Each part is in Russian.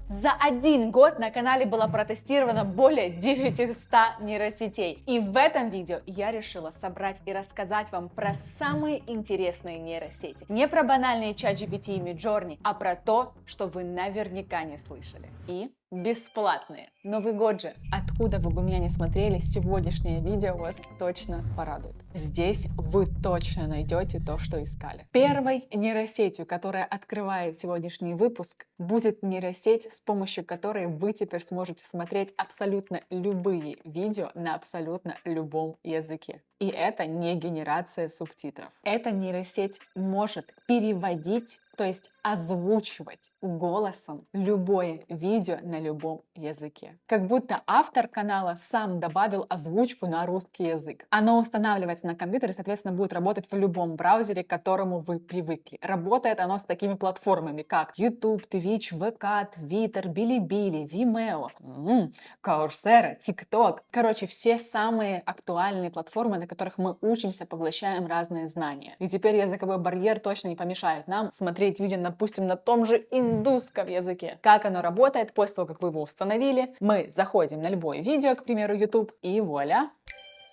За один год на канале было протестировано более 900 нейросетей. И в этом видео я решила собрать и рассказать вам про самые интересные нейросети. Не про банальные ChatGPT и Midjourney, а про то, что вы наверняка не слышали. И бесплатные. Новый год же. Откуда вы бы меня не смотрели, сегодняшнее видео вас точно порадует. Здесь вы точно найдете то, что искали. Первой нейросетью, которая открывает сегодняшний выпуск, будет нейросеть, с помощью которой вы теперь сможете смотреть абсолютно любые видео на абсолютно любом языке. И это не генерация субтитров. Эта нейросеть может переводить, то есть озвучивать голосом любое видео на любом языке. Как будто автор канала сам добавил озвучку на русский язык. Оно устанавливается на компьютере, соответственно, будет работать в любом браузере, к которому вы привыкли. Работает оно с такими платформами, как YouTube, Twitch, VK, Twitter, Bilibili, Vimeo, Coursera, TikTok. Короче, все самые актуальные платформы, на которых мы учимся, поглощаем разные знания. И теперь языковой барьер точно не помешает нам смотреть видео, допустим, на том же индусском языке. Как оно работает после того, как вы его установили? Мы заходим на любое видео, к примеру, YouTube, и вуаля!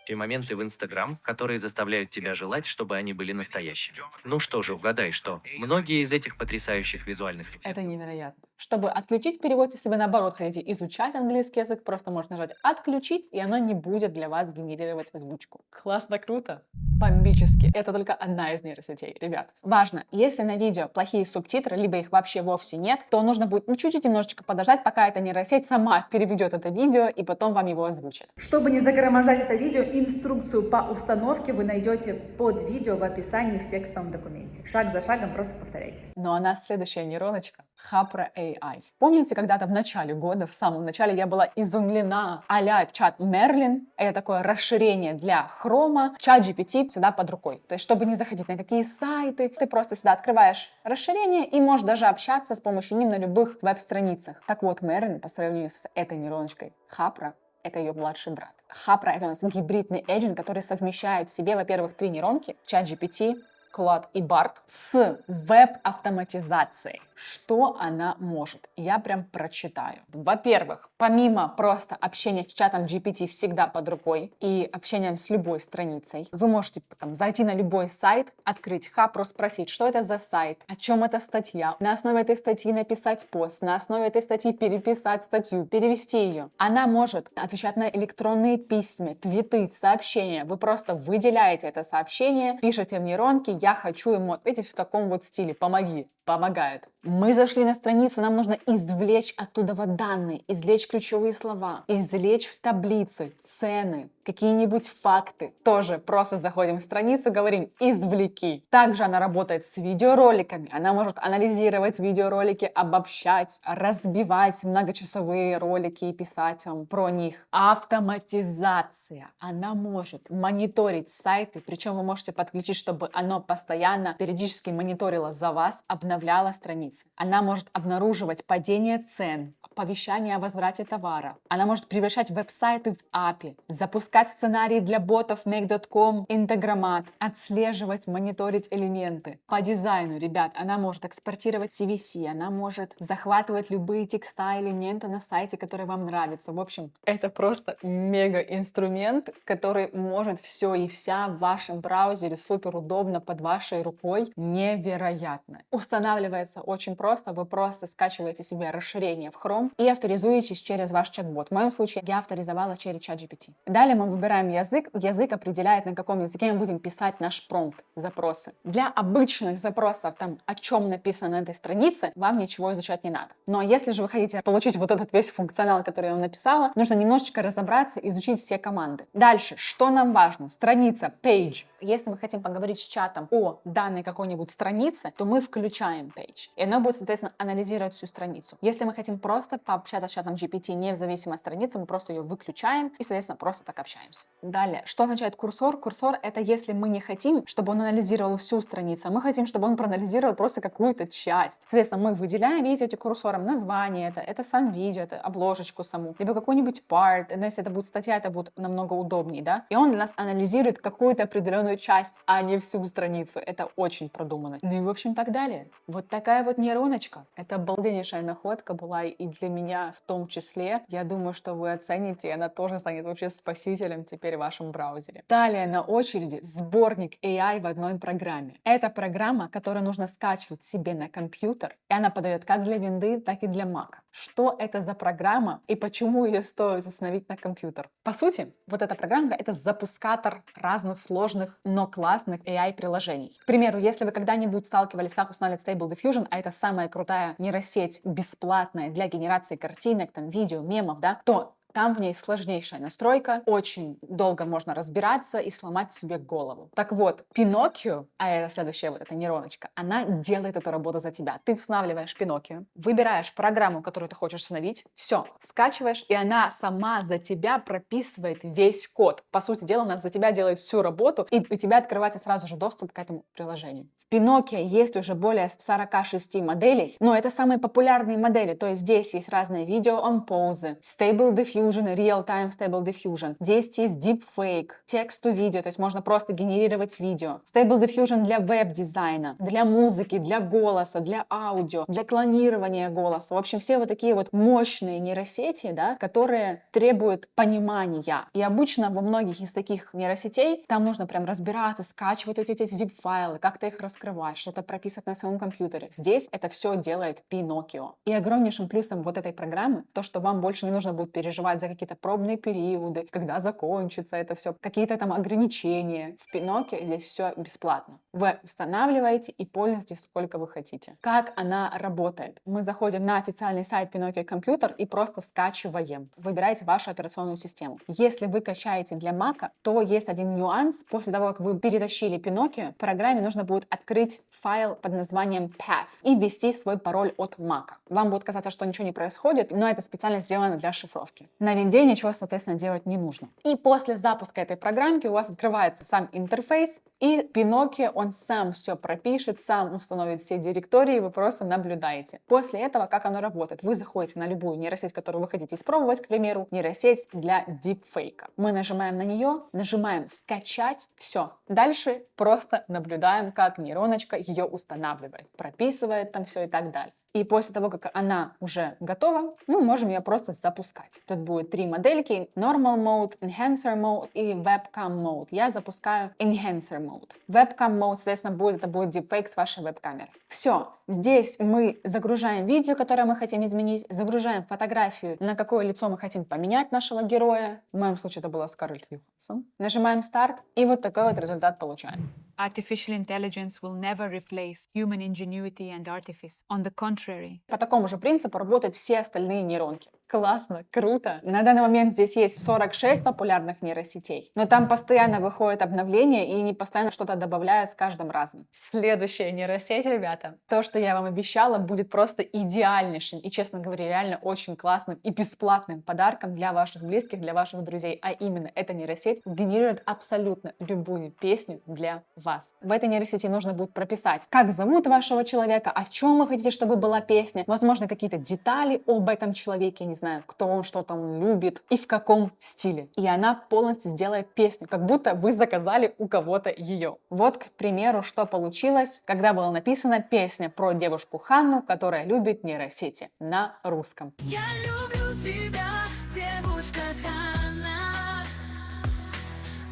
Те моменты в Инстаграм, которые заставляют тебя желать, чтобы они были настоящими. Ну что же, угадай, что многие из этих потрясающих визуальных Это невероятно. Чтобы отключить перевод, если вы наоборот хотите изучать английский язык, просто можно нажать «Отключить», и оно не будет для вас генерировать озвучку. Классно, круто? Бомбически. Это только одна из нейросетей, ребят. Важно, если на видео плохие субтитры, либо их вообще вовсе нет, то нужно будет чуть-чуть немножечко подождать, пока эта нейросеть сама переведет это видео, и потом вам его озвучит. Чтобы не загромождать это видео, инструкцию по установке вы найдете под видео в описании в текстовом документе. Шаг за шагом просто повторяйте. Ну а нас следующая нейроночка — Hapra AI. Помните, когда-то в начале года, в самом начале, я была изумлена а-ля чат Merlin. Это такое расширение для Chrome. Чат GPT всегда под рукой. То есть, чтобы не заходить на какие сайты, ты просто всегда открываешь расширение и можешь даже общаться с помощью них на любых веб-страницах. Так вот, Merlin по сравнению с этой нейроночкой Hapra — это ее младший брат. Hapra — это у нас гибридный agent, который совмещает в себе, во-первых, 3 нейронки: ChatGPT, Claude и Bard с веб-автоматизацией. Что она может? Я прям прочитаю. Во-первых, помимо просто общения с чатом GPT всегда под рукой и общением с любой страницей, вы можете там зайти на любой сайт, открыть Хапру, спросить, что это за сайт, о чем эта статья, на основе этой статьи написать пост, на основе этой статьи переписать статью, перевести ее. Она может отвечать на электронные письма, твиты, сообщения. Вы просто выделяете это сообщение, пишете в нейронке: я хочу ему ответить в таком вот стиле, помоги. Помогает. Мы зашли на страницу, нам нужно извлечь оттуда данные, извлечь ключевые слова, извлечь в таблице цены, какие-нибудь факты. Тоже просто заходим в страницу, говорим «извлеки». Также она работает с видеороликами. Она может анализировать видеоролики, обобщать, разбивать многочасовые ролики и писать вам про них. Автоматизация. Она может мониторить сайты, причем вы можете подключить, чтобы оно постоянно, периодически мониторило за вас, обновляла страницы. Она может обнаруживать падение цен, оповещания о возврате товара. Она может превращать веб-сайты в API, запускать сценарии для ботов Make.com, Integromat, отслеживать, мониторить элементы. По дизайну, ребят, она может экспортировать CVC, она может захватывать любые текста, элементы на сайте, которые вам нравятся. В общем, это просто мега-инструмент, который может все и вся в вашем браузере, супер удобно, под вашей рукой. Невероятно. Устанавливается очень просто. Вы просто скачиваете себе расширение в Chrome и авторизуетесь через ваш чат-бот. В моем случае я авторизовала через ChatGPT. Далее мы выбираем язык. Язык определяет, на каком языке мы будем писать наш промпт, запросы. Для обычных запросов, там, о чем написано на этой странице, вам ничего изучать не надо. Но если же вы хотите получить вот этот весь функционал, который я вам написала, нужно немножечко разобраться, изучить все команды. Дальше, что нам важно? Страница, page. Если мы хотим поговорить с чатом о данной какой-нибудь странице, то мы включаем page. И оно будет, соответственно, анализировать всю страницу. Если мы хотим просто пообщаться с чатом GPT не в зависимости от страницы, мы просто ее выключаем и, соответственно, просто так общаемся. Далее, что означает курсор? Курсор — это если мы не хотим, чтобы он анализировал всю страницу, а мы хотим, чтобы он проанализировал просто какую-то часть. Соответственно, мы выделяем, видите, эти курсором название, это сам видео, это обложечку саму, либо какой-нибудь part. Если это будет статья, это будет намного удобнее, да? И он для нас анализирует какую-то определенную часть, а не всю страницу. Это очень продумано. Ну и, в общем, так далее. Вот такая вот нейроночка. Это обалденнейшая находка была и для для меня в том числе. Я думаю, что вы оцените, и она тоже станет вообще спасителем теперь в вашем браузере. Далее на очереди сборник AI в одной программе. Это программа, которую нужно скачивать себе на компьютер, и она подойдет как для винды, так и для Mac. Что это за программа и почему ее стоит установить на компьютер? По сути, вот эта программа — это запускатор разных сложных, но классных AI-приложений. К примеру, если вы когда-нибудь сталкивались, как устанавливать Stable Diffusion, а это самая крутая нейросеть бесплатная для генерации картинок, там, видео, мемов, да, то там в ней сложнейшая настройка, очень долго можно разбираться и сломать себе голову. Так вот, Pinokio, а это следующая вот эта нейроночка, она делает эту работу за тебя. Ты устанавливаешь Pinokio, выбираешь программу, которую ты хочешь установить, все, скачиваешь, и она сама за тебя прописывает весь код. По сути дела, она за тебя делает всю работу, и у тебя открывается сразу же доступ к этому приложению. В Pinokio есть уже более 46 моделей, но это самые популярные модели, то есть здесь есть разные видео on pose, Stable Diffusion, Real-Time Stable Diffusion. Здесь есть Deepfake, текст-to-видео, то есть можно просто генерировать видео. Stable Diffusion для веб-дизайна, для музыки, для голоса, для аудио, для клонирования голоса. В общем, все вот такие вот мощные нейросети, да, которые требуют понимания. И обычно во многих из таких нейросетей там нужно прям разбираться, скачивать вот эти zip-файлы, как-то их раскрывать, что-то прописывать на своем компьютере. Здесь это все делает Pinokio. И огромнейшим плюсом вот этой программы то, что вам больше не нужно будет переживать за какие-то пробные периоды, когда закончится это все, какие-то там ограничения. В Pinokio здесь все бесплатно. Вы устанавливаете и пользуетесь сколько вы хотите. Как она работает? Мы заходим на официальный сайт Pinokio Computer и просто скачиваем. Выбираете вашу операционную систему. Если вы качаете для Mac, то есть один нюанс. После того, как вы перетащили Pinokio, в программе нужно будет открыть файл под названием Path и ввести свой пароль от Mac. Вам будет казаться, что ничего не происходит, но это специально сделано для шифровки. На винде ничего, соответственно, делать не нужно. И после запуска этой программки у вас открывается сам интерфейс, и Pinokio, он сам все пропишет, сам установит все директории, вы просто наблюдаете. После этого, как оно работает? Вы заходите на любую нейросеть, которую вы хотите испробовать, к примеру, нейросеть для дипфейка. Мы нажимаем на нее, нажимаем «Скачать», все. Дальше просто наблюдаем, как нейроночка ее устанавливает, прописывает там все и так далее. И после того, как она уже готова, мы можем ее просто запускать. Тут будет 3 модельки: Normal Mode, Enhancer Mode и Webcam Mode. Я запускаю Enhancer Mode. Webcam Mode, соответственно, это будет deepfake с вашей веб-камеры. Все. Здесь мы загружаем видео, которое мы хотим изменить, загружаем фотографию, на какое лицо мы хотим поменять нашего героя. В моем случае это была Скарлетт Йоханссон. Нажимаем старт, и вот такой вот результат получаем. Artificial intelligence will never replace human ingenuity and artifice. On the contrary. По такому же принципу работают все остальные нейронки. Классно, круто. На данный момент здесь есть 46 популярных нейросетей, но там постоянно выходят обновления и они постоянно что-то добавляют с каждым разом. Следующая нейросеть, ребята, то, что я вам обещала, будет просто идеальнейшим и, честно говоря, реально очень классным и бесплатным подарком для ваших близких, для ваших друзей. А именно, эта нейросеть сгенерирует абсолютно любую песню для вас. В этой нейросети нужно будет прописать, как зовут вашего человека, о чем вы хотите, чтобы была песня, возможно, какие-то детали об этом человеке, не знаю, кто он, что там любит и в каком стиле. И она полностью сделает песню, как будто вы заказали у кого-то ее. Вот, к примеру, что получилось, когда была написана песня про девушку Ханну, которая любит нейросети на русском. Я люблю тебя, девушка Ханна.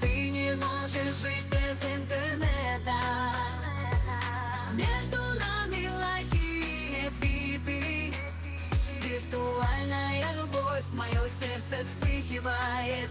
Ты не можешь жить без интернета. Между нами лайки и эпиты. Виртуальная любовь, мое сердце вспыхивает.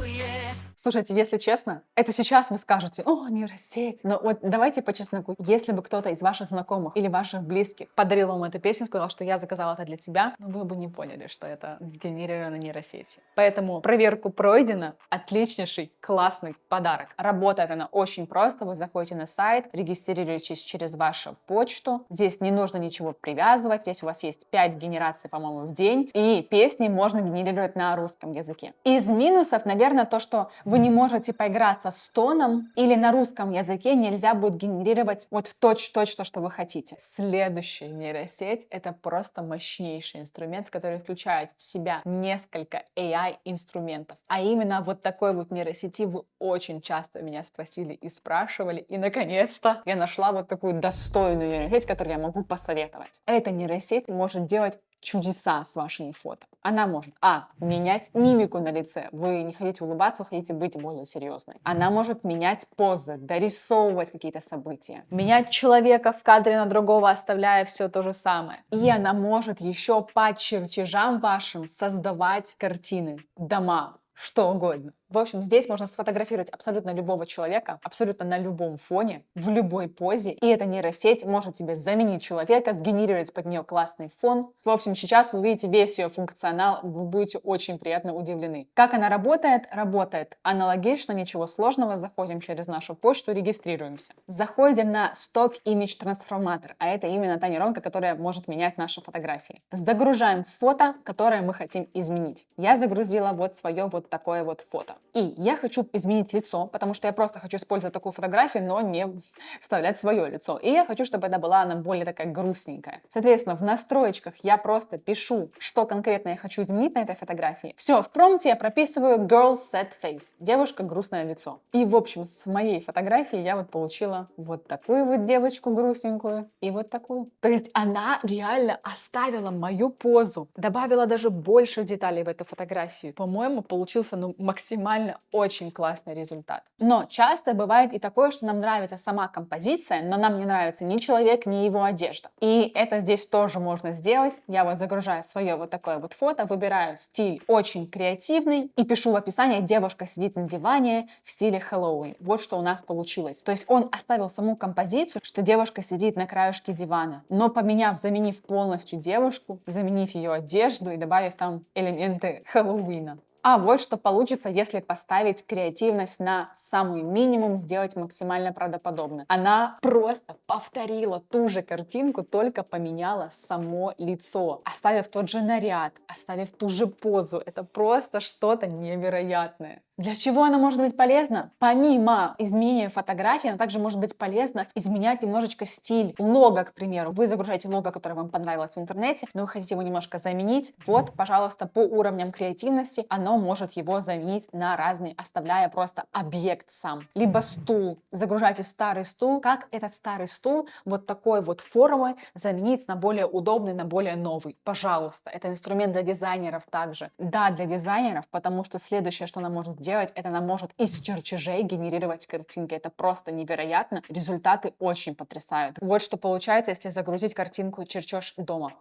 Уе. Слушайте, если честно, это сейчас вы скажете: о, нейросеть. Но вот давайте по чесноку. Если бы кто-то из ваших знакомых или ваших близких подарил вам эту песню, сказал, что я заказала это для тебя, ну вы бы не поняли, что это сгенерировано нейросетью. Поэтому проверку пройдена. Отличнейший, классный подарок. Работает она очень просто. Вы заходите на сайт, регистрируетесь через вашу почту. Здесь не нужно ничего привязывать. Здесь у вас есть 5 генераций, по-моему, в день. И песни можно генерировать на русском языке. Из минусов, наверное, то, что вы не можете поиграться с тоном, или на русском языке нельзя будет генерировать вот в точь-в-точь то, что вы хотите. Следующая нейросеть — это просто мощнейший инструмент, который включает в себя несколько AI-инструментов. А именно вот такой вот нейросети вы очень часто меня спросили и спрашивали, и наконец-то я нашла вот такую достойную нейросеть, которую я могу посоветовать. Эта нейросеть может делать чудеса с вашими фото. Она может, менять мимику на лице. Вы не хотите улыбаться, вы хотите быть более серьезной. Она может менять позы, дорисовывать какие-то события, менять человека в кадре на другого, оставляя все то же самое. И она может еще по чертежам вашим создавать картины, дома, что угодно. В общем, здесь можно сфотографировать абсолютно любого человека, абсолютно на любом фоне, в любой позе, и эта нейросеть может тебе заменить человека, сгенерировать под нее классный фон. В общем, сейчас вы видите весь ее функционал, вы будете очень приятно удивлены. Как она работает? Работает аналогично, ничего сложного. Заходим через нашу почту, регистрируемся. Заходим на Stock Image Transformator, а это именно та нейронка, которая может менять наши фотографии. Загружаем фото, которое мы хотим изменить. Я загрузила вот свое вот такое вот фото. И я хочу изменить лицо, потому что я просто хочу использовать такую фотографию, но не вставлять свое лицо. И я хочу, чтобы она более такая грустненькая. Соответственно, в настроечках я просто пишу, что конкретно я хочу изменить на этой фотографии. Все, в промпте я прописываю girl sad face, девушка грустное лицо. И, в общем, с моей фотографии я вот получила вот такую вот девочку грустненькую и вот такую. То есть она реально оставила мою позу, добавила даже больше деталей в эту фотографию. По-моему, получился максимально очень классный результат. Но часто бывает и такое, что нам нравится сама композиция, но нам не нравится ни человек, ни его одежда. И это здесь тоже можно сделать. Я вот загружаю свое вот такое вот фото, выбираю стиль очень креативный и пишу в описании: девушка сидит на диване в стиле Хэллоуин. Вот что у нас получилось. То есть он оставил саму композицию, что девушка сидит на краешке дивана, но заменив полностью девушку, заменив ее одежду и добавив там элементы Хэллоуина. А вот что получится, если поставить креативность на самый минимум, сделать максимально правдоподобно. Она просто повторила ту же картинку, только поменяла само лицо, оставив тот же наряд, оставив ту же позу. Это просто что-то невероятное. Для чего она может быть полезна? Помимо изменения фотографии, она также может быть полезна изменять немножечко стиль лого, к примеру. Вы загружаете лого, которое вам понравилось в интернете, но вы хотите его немножко заменить. Вот, пожалуйста, по уровням креативности оно может его заменить на разные, оставляя просто объект сам. Либо стул. Загружайте старый стул. Как этот старый стул вот такой вот формы заменить на более удобный, на более новый? Пожалуйста. Это инструмент для дизайнеров также. Да, для дизайнеров, потому что следующее, что она может сделать, это она может из чертежей генерировать картинки. Это просто невероятно. Результаты очень потрясают. Вот что получается, если загрузить картинку чертеж дома.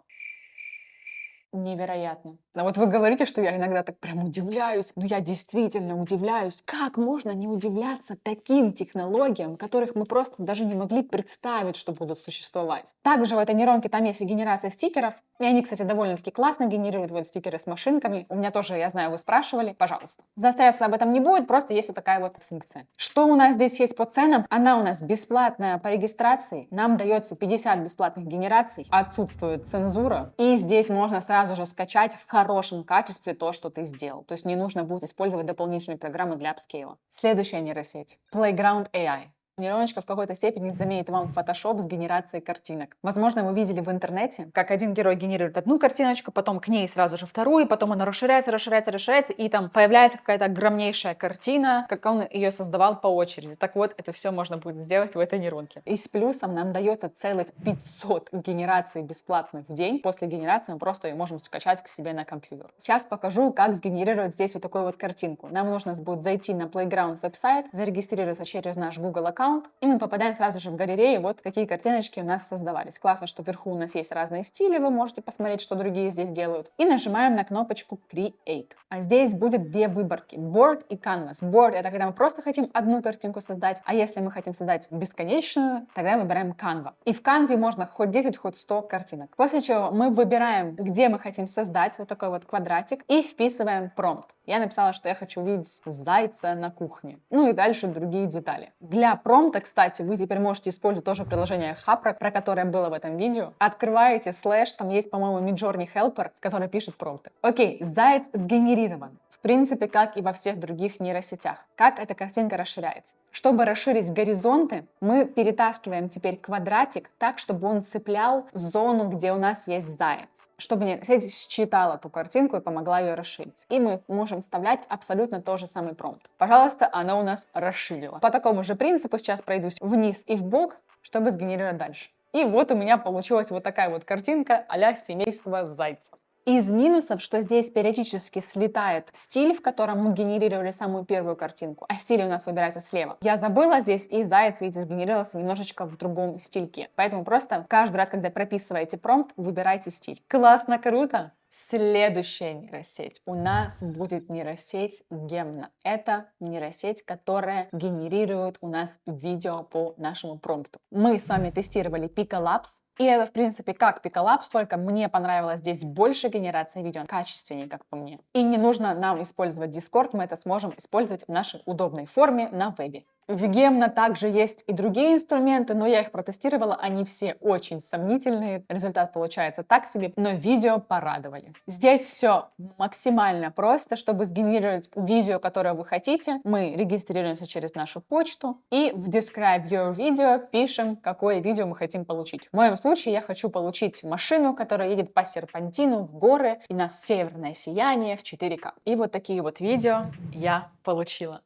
Невероятно. Но вот вы говорите, что я иногда так прям удивляюсь. Но я действительно удивляюсь. Как можно не удивляться таким технологиям, которых мы просто даже не могли представить, что будут существовать? Также в этой нейронке там есть и генерация стикеров. И они, кстати, довольно-таки классно генерируют вот стикеры с машинками. У меня тоже, я знаю, вы спрашивали. Пожалуйста. Заостряться об этом не будет, просто есть вот такая вот функция. Что у нас здесь есть по ценам? Она у нас бесплатная по регистрации. Нам дается 50 бесплатных генераций. Отсутствует цензура. И здесь можно сразу же скачать в хорошем качестве то, что ты сделал. То есть не нужно будет использовать дополнительные программы для апскейла. Следующая нейросеть. Playground AI. Нейроночка в какой-то степени заменит вам Photoshop с генерацией картинок. Возможно, вы видели в интернете, как один герой генерирует одну картиночку, потом к ней сразу же вторую, потом она расширяется, и там появляется какая-то огромнейшая картина, как он ее создавал по очереди. Так вот, это все можно будет сделать в этой нейронке. И с плюсом нам дается целых 500 генераций бесплатных в день. После генерации мы просто ее можем скачать к себе на компьютер. Сейчас покажу, как сгенерировать здесь вот такую вот картинку. Нам нужно будет зайти на Playground веб-сайт, зарегистрироваться через наш Google аккаунт, и мы попадаем сразу же в галерею, вот какие картиночки у нас создавались. Классно, что вверху у нас есть разные стили, вы можете посмотреть, что другие здесь делают. И нажимаем на кнопочку Create. А здесь будет две выборки: Board и Canvas. Board — это когда мы просто хотим одну картинку создать, а если мы хотим создать бесконечную, тогда выбираем Canva. И в Canva можно хоть 10, хоть 100 картинок. После чего мы выбираем, где мы хотим создать вот такой вот квадратик, и вписываем промпт. Я написала, что я хочу увидеть зайца на кухне. Ну и дальше другие детали. Для промпта, кстати, вы теперь можете использовать тоже приложение Haprak, про которое было в этом видео. Открываете слэш, там есть, по-моему, Midjourney Helper, который пишет промпты. Окей, заяц сгенерирован. В принципе, как и во всех других нейросетях. Как эта картинка расширяется? Чтобы расширить горизонты, мы перетаскиваем теперь квадратик так, чтобы он цеплял зону, где у нас есть заяц. Чтобы нейросеть считала ту картинку и помогла ее расширить. И мы можем вставлять абсолютно тот же самый промпт. Пожалуйста, она у нас расширила. По такому же принципу сейчас пройдусь вниз и вбок, чтобы сгенерировать дальше. И вот у меня получилась вот такая вот картинка а-ля семейство зайцев. Из минусов, что здесь периодически слетает стиль, в котором мы генерировали самую первую картинку, а стиль у нас выбирается слева. Я забыла здесь, и заяц, видите, сгенерировался немножечко в другом стильке. Поэтому просто каждый раз, когда прописываете промпт, выбирайте стиль. Классно, круто! Следующая нейросеть. У нас будет нейросеть Gemna. Это нейросеть, которая генерирует у нас видео по нашему промпту. Мы с вами тестировали Picalabs. И это, в принципе, как Picalabs, только мне понравилась здесь больше генерация видео, качественнее, как по мне. И не нужно нам использовать Discord, мы это сможем использовать в нашей удобной форме на вебе. В Gemna также есть и другие инструменты, но я их протестировала, они все очень сомнительные, результат получается так себе, но видео порадовали. Здесь все максимально просто, чтобы сгенерировать видео, которое вы хотите, мы регистрируемся через нашу почту и в Describe Your Video пишем, какое видео мы хотим получить. В моем случае я хочу получить машину, которая едет по серпантину в горы, и у нас северное сияние в 4К. И вот такие вот видео я получила.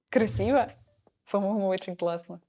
Красиво? По-моему, очень классно.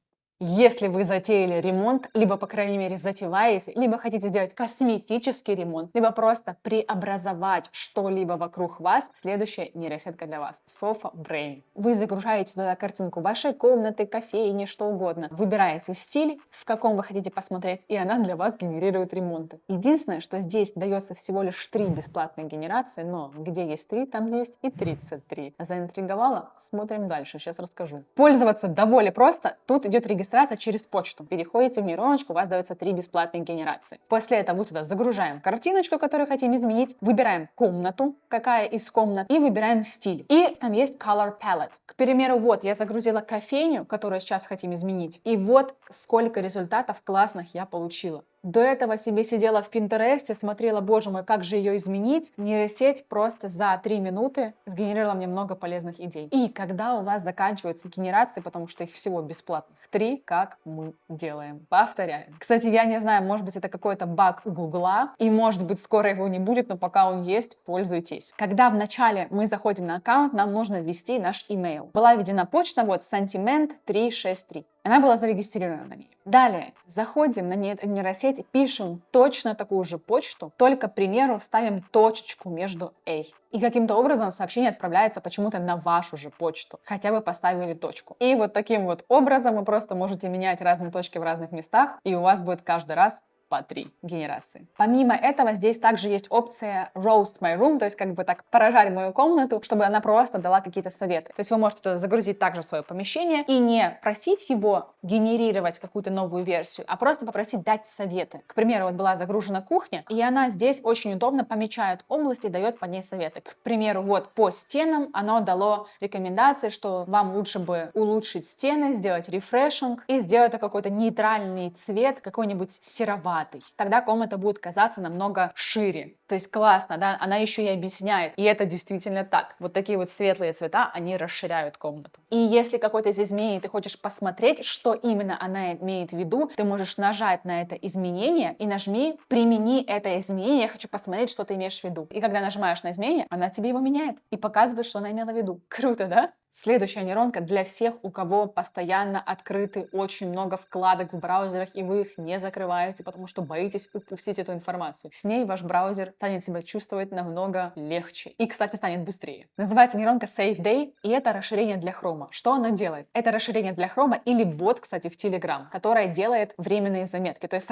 Если вы затеяли ремонт, либо, по крайней мере, затеваете, либо хотите сделать косметический ремонт, либо просто преобразовать что-либо вокруг вас, следующая нейросетка для вас — Sofa Brain. Вы загружаете туда картинку вашей комнаты, кофейни, что угодно. Выбираете стиль, в каком вы хотите посмотреть, и она для вас генерирует ремонты. Единственное, что здесь дается всего лишь 3 бесплатные генерации, но где есть 3, там есть и 33. Заинтриговала? Смотрим дальше, сейчас расскажу. Пользоваться довольно просто. Тут идет регистрация через почту. Переходите в нейроночку, у вас дается 3 бесплатные генерации. После этого мы туда загружаем картиночку, которую хотим изменить, выбираем комнату, какая из комнат, и выбираем стиль. И там есть Color Palette. К примеру, вот я загрузила кофейню, которую сейчас хотим изменить, и вот сколько результатов классных я получила. До этого себе сидела в Пинтересте, смотрела, боже мой, как же ее изменить. Нейросеть просто за 3 минуты сгенерировала мне много полезных идей. И когда у вас заканчиваются генерации, потому что их всего бесплатных 3, как мы делаем? Повторяем. Кстати, я не знаю, может быть, это какой-то баг у Гугла, и может быть, скоро его не будет, но пока он есть, пользуйтесь. Когда вначале мы заходим на аккаунт, нам нужно ввести наш email. Была введена почта, вот, sentiment363. Она была зарегистрирована на ней. Далее заходим на нейросеть и пишем точно такую же почту, только, к примеру, ставим точечку между A. И каким-то образом сообщение отправляется почему-то на вашу же почту, хотя вы поставили точку. И вот таким вот образом вы просто можете менять разные точки в разных местах, и у вас будет каждый раз по 3 генерации. Помимо этого, здесь также есть опция Roast My Room, то есть как бы так поражать мою комнату, чтобы она просто дала какие-то советы. То есть вы можете туда загрузить также свое помещение и не просить его генерировать какую-то новую версию, а просто попросить дать советы. К примеру, вот была загружена кухня, и она здесь очень удобно помечает область и дает по ней советы. К примеру, вот по стенам оно дало рекомендации, что вам лучше бы улучшить стены, сделать рефрешинг и сделать какой-то нейтральный цвет, какой-нибудь сероватый. Тогда комната будет казаться намного шире. То есть классно, да, она еще и объясняет. И это действительно так. Вот такие вот светлые цвета, они расширяют комнату. И если какое-то из изменений ты хочешь посмотреть, что именно она имеет в виду, ты можешь нажать на это изменение и нажми «Примени это изменение, я хочу посмотреть, что ты имеешь в виду». И когда нажимаешь на изменение, она тебе его меняет и показывает, что она имела в виду. Круто, да? Следующая нейронка для всех, у кого постоянно открыты очень много вкладок в браузерах, и вы их не закрываете, потому что боитесь упустить эту информацию. С ней ваш браузер станет себя чувствовать намного легче. И, кстати, станет быстрее. Называется нейронка Save Day, и это расширение для Chrome. Что оно делает? Это расширение для Chrome или бот, кстати, в Telegram, которое делает временные заметки. То есть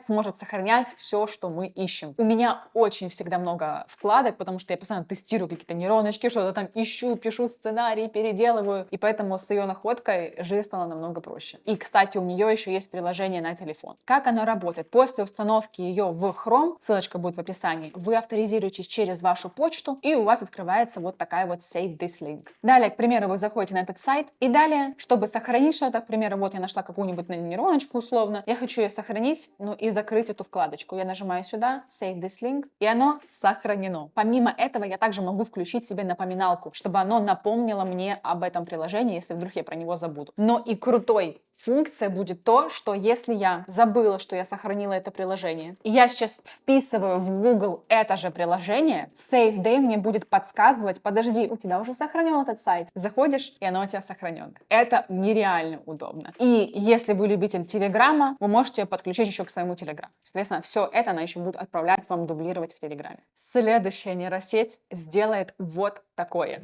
сможет сохранять все, что мы ищем. У меня очень всегда много вкладок, потому что я постоянно тестирую какие-то нейроночки, что-то там ищу, пишу сценарий, переделываю, и поэтому с ее находкой жизнь стала намного проще. И, кстати, у нее еще есть приложение на телефон. Как оно работает? После установки ее в Chrome, ссылочка будет в описании, вы авторизируетесь через вашу почту, и у вас открывается вот такая вот Save This Link. Далее, к примеру, вы заходите на этот сайт, и далее, чтобы сохранить что-то, к примеру, вот я нашла какую-нибудь нейроночку условно, я хочу ее сохранить, ну и закрыть эту вкладочку. Я нажимаю сюда, Save This Link, и оно сохранено. Помимо этого, я также могу включить себе напоминалку, чтобы оно напомнило мне мне об этом приложении, если вдруг я про него забуду. Но и крутой функция будет то, что если я забыла, что я сохранила это приложение, и я сейчас вписываю в Google это же приложение, Save Day мне будет подсказывать: подожди, у тебя уже сохранен этот сайт. Заходишь, и оно у тебя сохранено. Это нереально удобно. И если вы любитель Телеграма, вы можете подключить еще к своему Телеграму. Соответственно, все это она еще будет отправлять вам, дублировать в Телеграме. Следующая нейросеть сделает вот такое.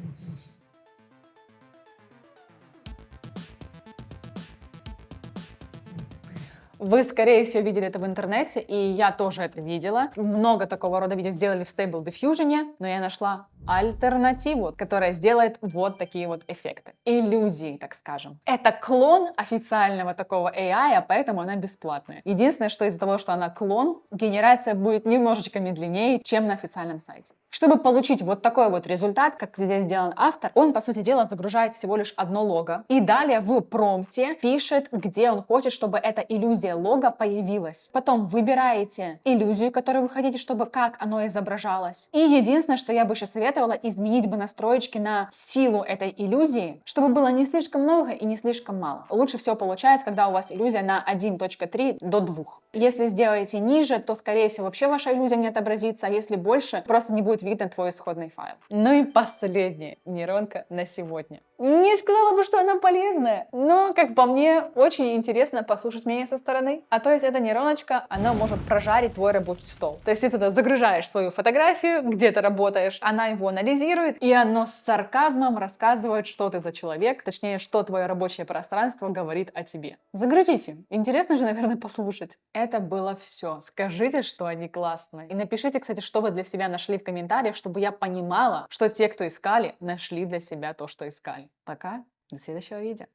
Вы, скорее всего, видели это в интернете, и я тоже это видела. Много такого рода видео сделали в Stable Diffusion, но я нашла альтернативу, которая сделает вот такие вот эффекты. Иллюзии, так скажем. Это клон официального такого AI, поэтому она бесплатная. Единственное, что из-за того, что она клон, генерация будет немножечко медленнее, чем на официальном сайте. Чтобы получить вот такой вот результат, как здесь сделан автор, он, по сути дела, загружает всего лишь одно лого. И далее в промпте пишет, где он хочет, чтобы эта иллюзия лого появилась. Потом выбираете иллюзию, которую вы хотите, чтобы как оно изображалось. И единственное, что я бы еще советовала, изменить бы настроечки на силу этой иллюзии, чтобы было не слишком много и не слишком мало. Лучше всего получается, когда у вас иллюзия на 1.3 до 2. Если сделаете ниже, то, скорее всего, вообще ваша иллюзия не отобразится, а если больше, просто не будет видно твой исходный файл. Ну и последняя нейронка на сегодня. Не сказала бы, что она полезная, но, как по мне, очень интересно послушать мнение со стороны. А то есть эта нейроночка, она может прожарить твой рабочий стол. То есть ты туда загружаешь свою фотографию, где ты работаешь, она его анализирует, и оно с сарказмом рассказывает, что ты за человек, точнее, что твое рабочее пространство говорит о тебе. Загрузите. Интересно же, наверное, послушать. Это было все. Скажите, что они классные. И напишите, кстати, что вы для себя нашли в комментариях, чтобы я понимала, что те, кто искали, нашли для себя то, что искали. Пока. До следующего видео.